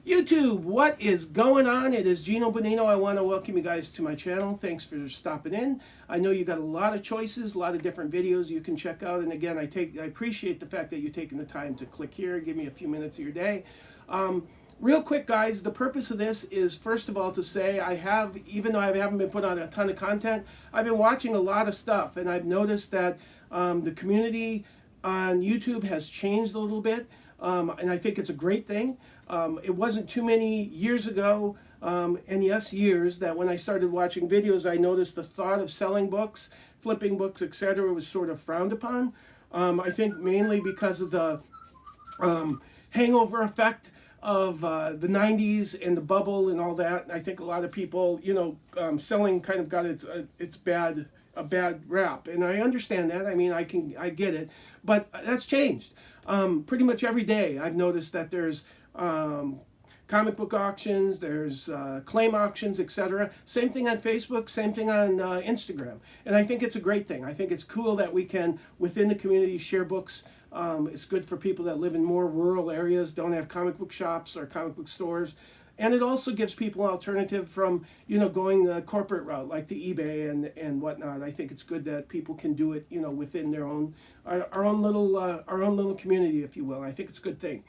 YouTube, what is going on? It is Gino Bonino. I want to welcome you guys to my channel. Thanks for stopping in. I know you got a lot of choices, a lot of different videos you can check out. And again, I appreciate the fact that you're taking the time to click here, give me a few minutes of your day. Real quick, guys, the purpose of this is, first of all, to say even though I haven't been putting on a ton of content, I've been watching a lot of stuff, and I've noticed that the community on YouTube has changed a little bit. And I think it's a great thing. It wasn't too many years ago, and yes, years, that when I started watching videos, I noticed the thought of selling books, flipping books, etc. was sort of frowned upon. I think mainly because of the hangover effect of the 90s and the bubble and all that. I think a lot of people, selling kind of got a bad rap, and I understand that. I mean, I get it, but that's changed. Pretty much every day I've noticed that there's comic book auctions, there's claim auctions, etc. Same thing on Facebook, same thing on Instagram, and I think it's a great thing. I think it's cool that we can, within the community, share books. It's good for people that live in more rural areas, don't have comic book shops or comic book stores. And it also gives people an alternative from, going the corporate route, like the eBay and whatnot. I think it's good that people can do it, within their own, our own little community, if you will. I think it's a good thing.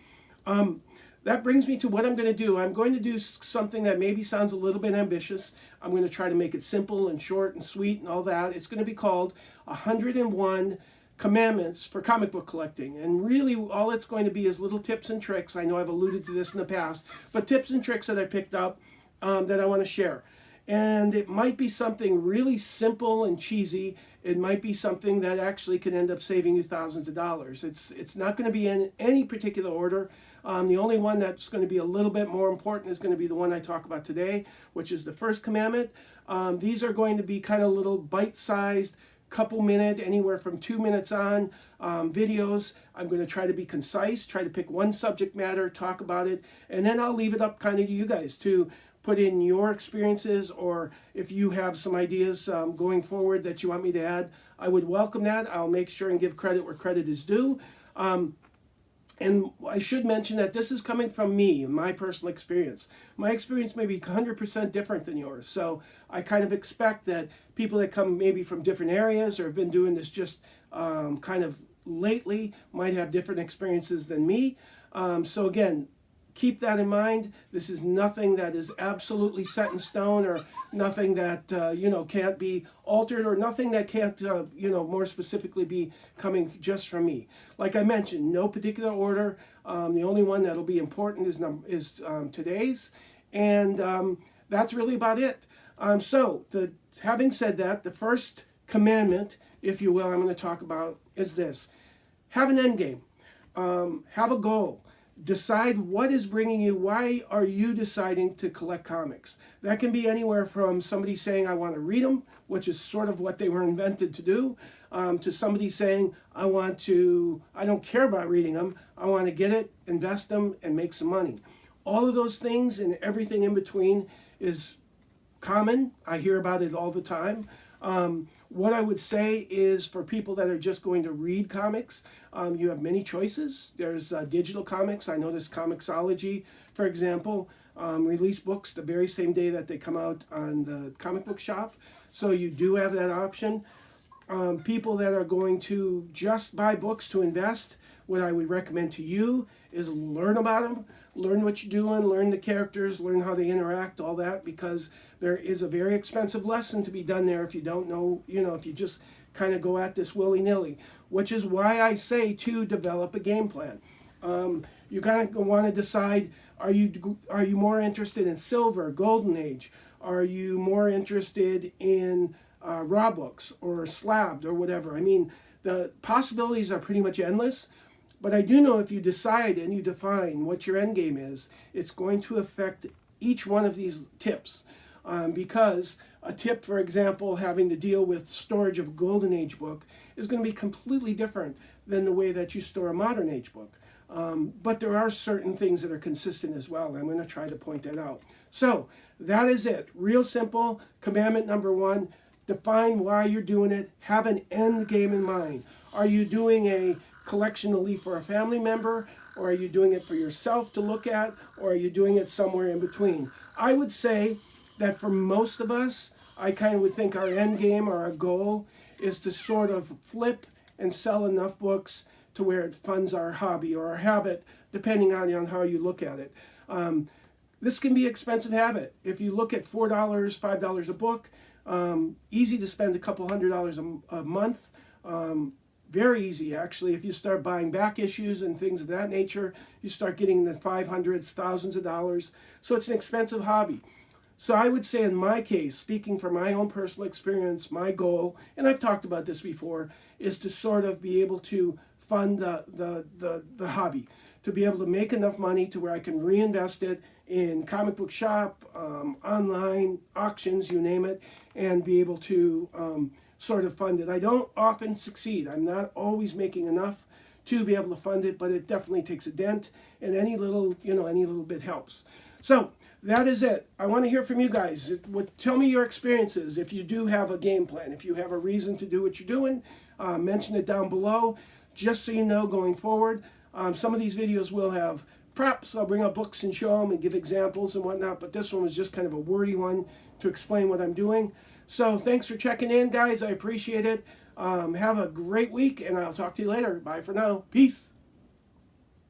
That brings me to what I'm going to do. I'm going to do something that maybe sounds a little bit ambitious. I'm going to try to make it simple and short and sweet and all that. It's going to be called 101 Commandments for Comic Book Collecting. And really all it's going to be is little tips and tricks. I know I've alluded to this in the past, but tips and tricks that I picked up that I want to share. And it might be something really simple and cheesy. It might be something that actually can end up saving you thousands of dollars. It's not going to be in any particular order. The only one that's going to be a little bit more important is going to be the one I talk about today, which is the first commandment. These are going to be kind of little bite-sized, couple minute, anywhere from 2 minutes on videos. I'm going to try to be concise, try to pick one subject matter, talk about it, and then I'll leave it up kind of to you guys to put in your experiences, or if you have some ideas going forward that you want me to add, I would welcome that. I'll make sure and give credit where credit is due. And I should mention that this is coming from me and my personal experience. My experience may be 100% different than yours. So I kind of expect that people that come maybe from different areas or have been doing this just kind of lately might have different experiences than me. So again, keep that in mind. This is nothing that is absolutely set in stone, or nothing that, can't be altered, or nothing that can't, more specifically be coming just from me. Like I mentioned, no particular order. The only one that'll be important is today's. And that's really about it. Having said that, the first commandment, if you will, I'm going to talk about is this. Have an end game. Have a goal. Decide what is bringing you. Why are you deciding to collect comics? That can be anywhere from somebody saying, I want to read them, which is sort of what they were invented to do, to somebody saying, I don't care about reading them. I want to get it, invest them, and make some money. All of those things and everything in between is common. I hear about it all the time. What I would say is, for people that are just going to read comics, you have many choices. There's digital comics. I know there's Comixology, for example, release books the very same day that they come out on the comic book shop. So you do have that option. People that are going to just buy books to invest, what I would recommend to you is learn about them, learn what you're doing, learn the characters, learn how they interact, all that, because there is a very expensive lesson to be done there if you don't know, if you just kind of go at this willy-nilly, which is why I say to develop a game plan. You kind of want to decide, are you more interested in silver, golden age? Are you more interested in raw books or slabbed or whatever? I mean, the possibilities are pretty much endless. But I do know if you decide and you define what your end game is, it's going to affect each one of these tips. Because a tip, for example, having to deal with storage of a golden age book is going to be completely different than the way that you store a modern age book. But there are certain things that are consistent as well. I'm going to try to point that out. So that is it. Real simple. Commandment number 1, define why you're doing it. Have an end game in mind. Are you doing a collection to leave for a family member? or are you doing it for yourself to look at, or are you doing it somewhere in between? I would say that for most of us, I kind of would think our end game or our goal is to sort of flip and sell enough books to where it funds our hobby or our habit, depending on how you look at it. This can be an expensive habit. If you look at $4, $5 a book, easy to spend a couple $100 a month. Very easy, actually. If you start buying back issues and things of that nature, you start getting in the 500s, thousands of dollars. So it's an expensive hobby. So I would say in my case, speaking from my own personal experience, my goal, and I've talked about this before, is to sort of be able to fund the hobby, to be able to make enough money to where I can reinvest it in comic book shop, online, auctions, you name it, and be able to sort of fund it. I don't often succeed. I'm not always making enough to be able to fund it, but it definitely takes a dent, and any little bit helps. So that is it. I want to hear from you guys. Tell me your experiences. If you do have a game plan, if you have a reason to do what you're doing, mention it down below, just so you know going forward. Some of these videos will have props. I'll bring up books and show them and give examples and whatnot, but this one was just kind of a wordy one to explain what I'm doing. So thanks for checking in, guys. I appreciate it. Have a great week, and I'll talk to you later. Bye for now. Peace.